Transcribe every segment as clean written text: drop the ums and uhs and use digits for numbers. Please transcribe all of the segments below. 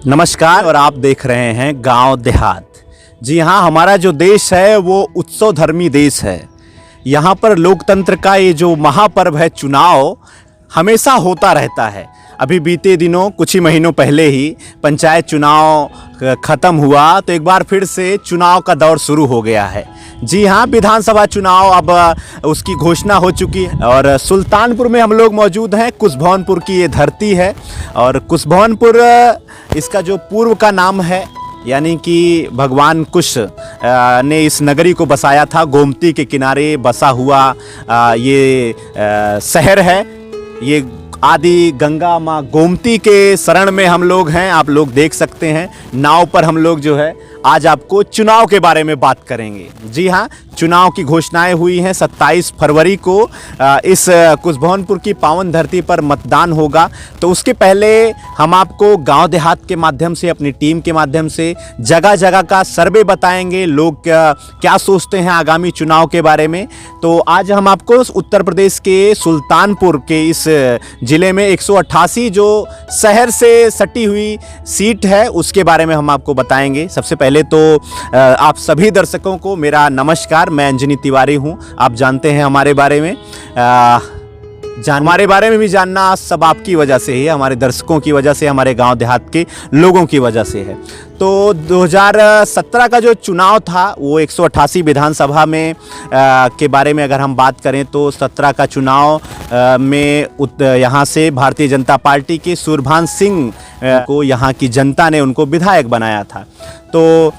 नमस्कार और आप देख रहे हैं गांव देहात। जी हाँ, हमारा जो देश है वो उत्सव धर्मी देश है। यहाँ पर लोकतंत्र का ये जो महापर्व है चुनाव हमेशा होता रहता है। अभी बीते दिनों कुछ ही महीनों पहले ही पंचायत चुनाव ख़त्म हुआ तो एक बार फिर से चुनाव का दौर शुरू हो गया है। जी हाँ, विधानसभा चुनाव अब उसकी घोषणा हो चुकी है और सुल्तानपुर में हम लोग मौजूद हैं। कुशभवनपुर की ये धरती है और कुशभवनपुर इसका जो पूर्व का नाम है, यानी कि भगवान कुश ने इस नगरी को बसाया था। गोमती के किनारे बसा हुआ ये शहर है। ये आदि गंगा माँ गोमती के शरण में हम लोग हैं। आप लोग देख सकते हैं नाव पर हम लोग जो है आज आपको चुनाव के बारे में बात करेंगे। जी हाँ, चुनाव की घोषणाएं हुई हैं। 27 फरवरी को इस कुशभवनपुर की पावन धरती पर मतदान होगा। तो उसके पहले हम आपको गांव देहात के माध्यम से, अपनी टीम के माध्यम से जगह जगह का सर्वे बताएंगे, लोग क्या सोचते हैं आगामी चुनाव के बारे में। तो आज हम आपको उत्तर प्रदेश के सुल्तानपुर के इस ज़िले में 188 जो शहर से सटी हुई सीट है उसके बारे में हम आपको बताएंगे। सबसे पहले तो आप सभी दर्शकों को मेरा नमस्कार। मैं अंजनी तिवारी हूं। आप जानते हैं हमारे बारे में, हमारे बारे में भी जानना सब आपकी वजह से ही है, हमारे दर्शकों की वजह से, हमारे गांव देहात के लोगों की वजह से है। तो 2017 का जो चुनाव था वो 188 विधानसभा में के बारे में अगर हम बात करें तो 17 का चुनाव में यहाँ से भारतीय जनता पार्टी के सूरभान सिंह को यहाँ की जनता ने उनको विधायक बनाया था। तो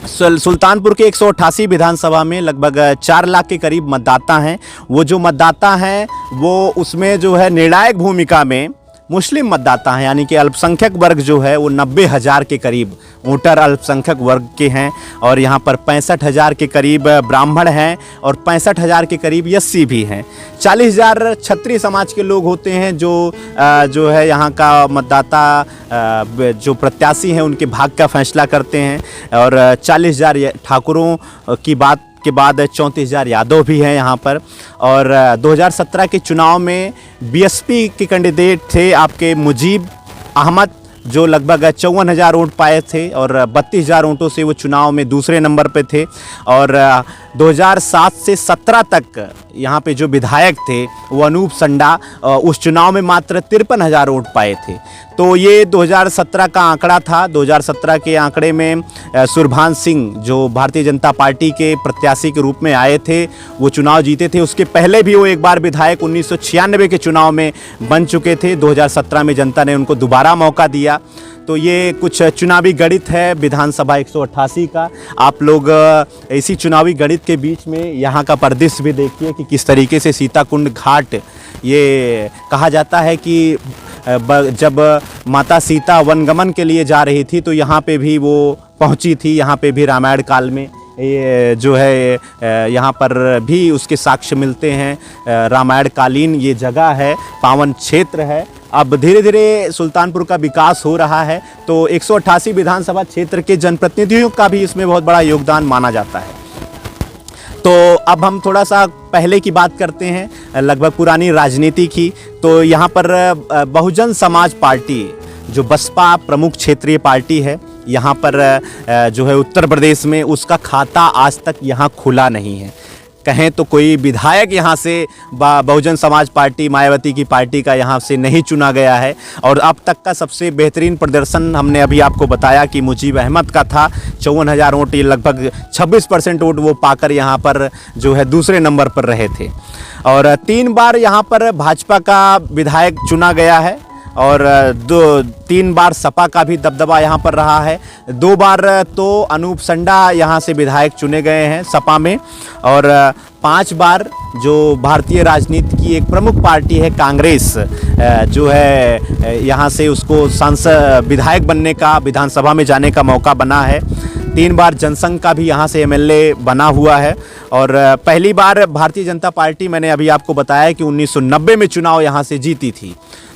सुल्तानपुर के 188 विधानसभा में लगभग 4 लाख के करीब मतदाता हैं। वो जो मतदाता हैं वो उसमें जो है निर्णायक भूमिका में मुस्लिम मतदाता हैं, यानी कि अल्पसंख्यक वर्ग जो है वो 90,000 के करीब वोटर अल्पसंख्यक वर्ग के हैं। और यहाँ पर 65,000 के करीब ब्राह्मण हैं और 65,000 के करीब एससी भी हैं। 40,000 क्षत्रिय समाज के लोग होते हैं जो है यहाँ का मतदाता जो प्रत्याशी हैं उनके भाग्य का फैसला करते हैं। और 40,000 ठाकुरों की बात के बाद 34,000 यादव भी हैं यहाँ पर। और 2017 के चुनाव में बीएसपी के कैंडिडेट थे आपके मुजीब अहमद, जो लगभग 54,000 वोट पाए थे और 32,000 वोटों से वो चुनाव में दूसरे नंबर पे थे। और 2007 से 17 तक यहाँ पे जो विधायक थे वो अनूप संडा उस चुनाव में मात्र 53,000 वोट पाए थे। तो ये 2017 का आंकड़ा था। 2017 के आंकड़े में सूरभान सिंह जो भारतीय जनता पार्टी के प्रत्याशी के रूप में आए थे वो चुनाव जीते थे। उसके पहले भी वो एक बार विधायक 1996 के चुनाव में बन चुके थे। 2017 में जनता ने उनको दोबारा मौका दिया। तो ये कुछ चुनावी गणित है विधानसभा 188 का। आप लोग इसी चुनावी गणित के बीच में यहाँ का परिदृश्य भी देखिए कि किस तरीके से सीताकुंड घाट, ये कहा जाता है कि जब माता सीता वनगमन के लिए जा रही थी तो यहाँ पे भी वो पहुँची थी। यहाँ पे भी रामायण काल में ये जो है यहाँ पर भी उसके साक्ष्य मिलते हैं। रामायण कालीन ये जगह है, पावन क्षेत्र है। अब धीरे धीरे सुल्तानपुर का विकास हो रहा है। तो 188 विधानसभा क्षेत्र के जनप्रतिनिधियों का भी इसमें बहुत बड़ा योगदान माना जाता है। तो अब हम थोड़ा सा पहले की बात करते हैं, लगभग पुरानी राजनीति की। तो यहाँ पर बहुजन समाज पार्टी जो बसपा प्रमुख क्षेत्रीय पार्टी है यहाँ पर जो है उत्तर प्रदेश में, उसका खाता आज तक यहाँ खुला नहीं है। कहें तो कोई विधायक यहाँ से बहुजन समाज पार्टी मायावती की पार्टी का यहाँ से नहीं चुना गया है। और अब तक का सबसे बेहतरीन प्रदर्शन हमने अभी आपको बताया कि मुजीब अहमद का था। 54,000 वोट, लगभग 26% वोट वो पाकर यहाँ पर जो है दूसरे नंबर पर रहे थे। और 3 बार यहाँ पर भाजपा का विधायक चुना गया है और 3 बार सपा का भी दबदबा यहाँ पर रहा है। 2 बार तो अनूप संडा यहाँ से विधायक चुने गए हैं सपा में। और 5 बार जो भारतीय राजनीति की एक प्रमुख पार्टी है कांग्रेस, जो है यहाँ से उसको सांसद विधायक बनने का, विधानसभा में जाने का मौका बना है। 3 बार जनसंघ का भी यहाँ से एमएलए बना हुआ है। और पहली बार भारतीय जनता पार्टी, मैंने अभी आपको बताया कि 1990 में चुनाव यहाँ से जीती थी।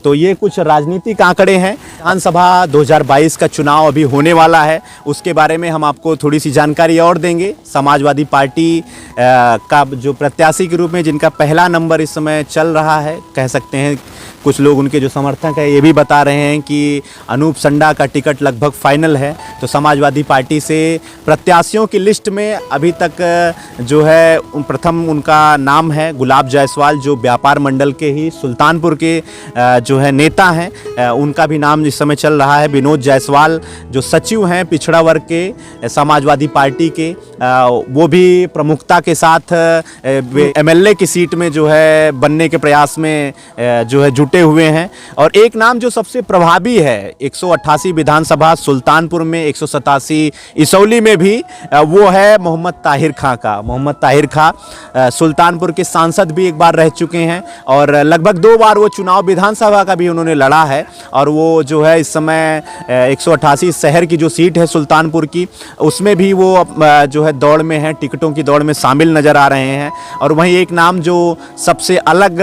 तो ये कुछ राजनीतिक आंकड़े हैं। विधानसभा 2022 का चुनाव अभी होने वाला है, उसके बारे में हम आपको थोड़ी सी जानकारी और देंगे। समाजवादी पार्टी का जो प्रत्याशी के रूप में जिनका पहला नंबर इस समय चल रहा है, कह सकते हैं कुछ लोग उनके जो समर्थक हैं ये भी बता रहे हैं कि अनूप संडा का टिकट लगभग फाइनल है। तो समाजवादी पार्टी से प्रत्याशियों की लिस्ट में अभी तक जो है प्रथम उनका नाम है गुलाब जायसवाल, जो व्यापार मंडल के ही सुल्तानपुर के जो है नेता हैं, उनका भी नाम इस समय चल रहा है। विनोद जायसवाल जो सचिव हैं पिछड़ा वर्ग के समाजवादी पार्टी के, वो भी प्रमुखता के साथ एमएलए की सीट में जो है बनने के प्रयास में जो है जुटे हुए हैं। और एक नाम जो सबसे प्रभावी है 188 विधानसभा सुल्तानपुर में, 187 इसौली में भी, वो है मोहम्मद ताहिर खां का। मोहम्मद ताहिर खां सुल्तानपुर के सांसद भी एक बार रह चुके हैं और लगभग 2 बार वो चुनाव विधानसभा का भी उन्होंने लड़ा है। और वो जो है इस समय 188 शहर की जो सीट है सुल्तानपुर की, उसमें भी वो जो है दौड़ में है, टिकटों की दौड़ में शामिल नज़र आ रहे हैं। और वहीं एक नाम जो सबसे अलग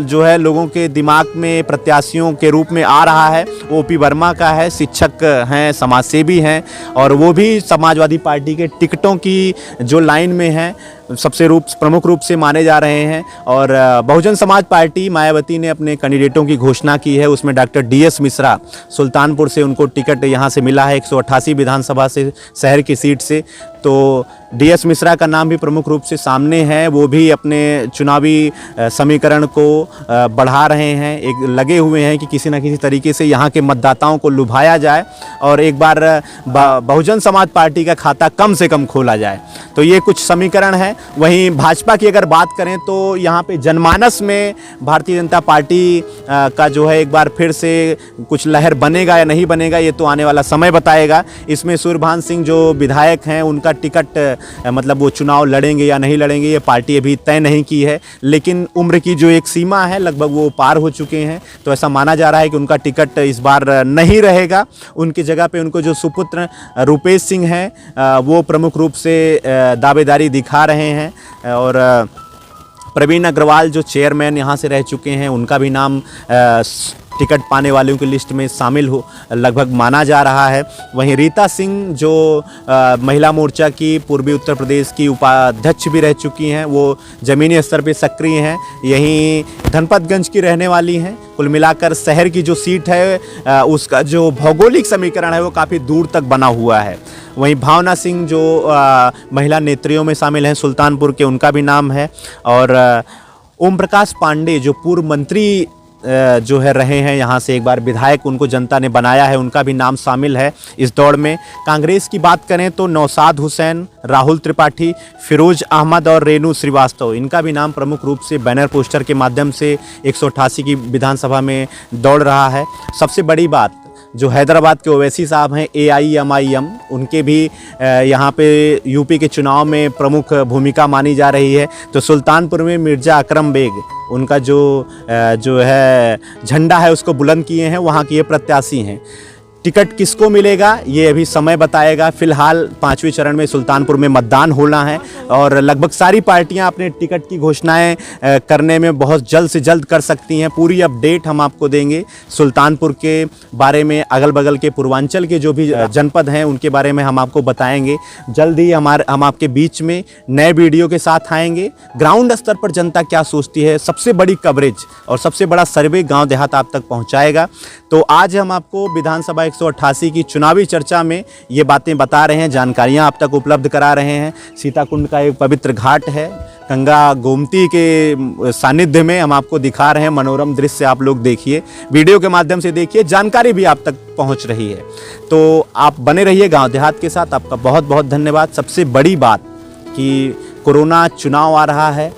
जो है लोगों के दिमाग में प्रत्याशियों के रूप में आ रहा है, वो ओपी वर्मा का है। शिक्षक हैं, समाजसेवी हैं और वो भी समाजवादी पार्टी के टिकटों की जो लाइन में हैं सबसे प्रमुख रूप से माने जा रहे हैं। और बहुजन समाज पार्टी मायावती ने अपने कैंडिडेटों की घोषणा की है, उसमें डॉक्टर DS मिश्रा सुल्तानपुर से उनको टिकट यहाँ से मिला है 188 विधानसभा से शहर की सीट से। तो DS मिश्रा का नाम भी प्रमुख रूप से सामने है, वो भी अपने चुनावी समीकरण को बढ़ा रहे हैं, एक लगे हुए हैं कि किसी न किसी तरीके से यहाँ के मतदाताओं को लुभाया जाए और एक बार बहुजन समाज पार्टी का खाता कम से कम खोला जाए। तो ये कुछ समीकरण है। वहीं भाजपा की अगर बात करें तो यहाँ पे जनमानस में भारतीय जनता पार्टी का जो है एक बार फिर से कुछ लहर बनेगा या नहीं बनेगा, ये तो आने वाला समय बताएगा। इसमें सूर्यभान सिंह जो विधायक हैं उनका टिकट मतलब वो चुनाव लड़ेंगे या नहीं लड़ेंगे ये पार्टी अभी तय नहीं की है, लेकिन उम्र की जो एक सीमा है लगभग वो पार हो चुके हैं। तो ऐसा माना जा रहा है कि उनका टिकट इस बार नहीं रहेगा। उनकी जगह पे उनको जो सुपुत्र रूपेश सिंह हैं वो प्रमुख रूप से दावेदारी दिखा रहे हैं। और प्रवीण अग्रवाल जो चेयरमैन यहाँ से रह चुके हैं, उनका भी नाम टिकट पाने वालों की लिस्ट में शामिल हो लगभग माना जा रहा है। वहीं रीता सिंह जो महिला मोर्चा की पूर्वी उत्तर प्रदेश की उपाध्यक्ष भी रह चुकी हैं, वो ज़मीनी स्तर पे सक्रिय हैं, यहीं धनपतगंज की रहने वाली हैं। कुल मिलाकर शहर की जो सीट है उसका जो भौगोलिक समीकरण है वो काफ़ी दूर तक बना हुआ है। वहीं भावना सिंह जो महिला नेत्रियों में शामिल हैं सुल्तानपुर के, उनका भी नाम है। और ओम प्रकाश पांडे जो पूर्व मंत्री जो है रहे हैं, यहाँ से एक बार विधायक उनको जनता ने बनाया है, उनका भी नाम शामिल है इस दौड़ में। कांग्रेस की बात करें तो नौशाद हुसैन, राहुल त्रिपाठी, फिरोज अहमद और रेणु श्रीवास्तव, इनका भी नाम प्रमुख रूप से बैनर पोस्टर के माध्यम से 188 की विधानसभा में दौड़ रहा है। सबसे बड़ी बात जो हैदराबाद के ओवैसी साहब हैं AIMIM, उनके भी यहाँ पे यूपी के चुनाव में प्रमुख भूमिका मानी जा रही है। तो सुल्तानपुर में मिर्ज़ा अकरम बेग उनका जो है झंडा है उसको बुलंद किए हैं, वहाँ के ये प्रत्याशी हैं। टिकट किसको मिलेगा ये अभी समय बताएगा। फिलहाल 5वें चरण में सुल्तानपुर में मतदान होना है और लगभग सारी पार्टियां अपने टिकट की घोषणाएं करने में बहुत जल्द से जल्द कर सकती हैं। पूरी अपडेट हम आपको देंगे सुल्तानपुर के बारे में, अगल बगल के पूर्वांचल के जो भी जनपद हैं उनके बारे में हम आपको बताएंगे। जल्द ही हम आपके बीच में नए वीडियो के साथ आएंगे। ग्राउंड स्तर पर जनता क्या सोचती है, सबसे बड़ी कवरेज और सबसे बड़ा सर्वे गाँव देहात आप तक पहुँचाएगा। तो आज हम आपको विधानसभा 188 की चुनावी चर्चा में ये बातें बता रहे हैं, जानकारियां आप तक उपलब्ध करा रहे हैं। सीताकुंड का एक पवित्र घाट है, गंगा गोमती के सानिध्य में हम आपको दिखा रहे हैं। मनोरम दृश्य आप लोग देखिए, वीडियो के माध्यम से देखिए, जानकारी भी आप तक पहुंच रही है। तो आप बने रहिए गांव देहात के साथ। आपका बहुत बहुत धन्यवाद। सबसे बड़ी बात कि कोरोना चुनाव आ रहा है,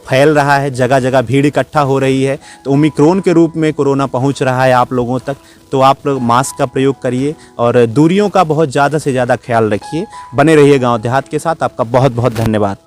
फैल रहा है, जगह जगह भीड़ इकट्ठा हो रही है, तो ओमिक्रॉन के रूप में कोरोना पहुंच रहा है आप लोगों तक। तो आप लोग मास्क का प्रयोग करिए और दूरियों का बहुत ज़्यादा से ज़्यादा ख्याल रखिए। बने रहिए गांव देहात के साथ। आपका बहुत बहुत धन्यवाद।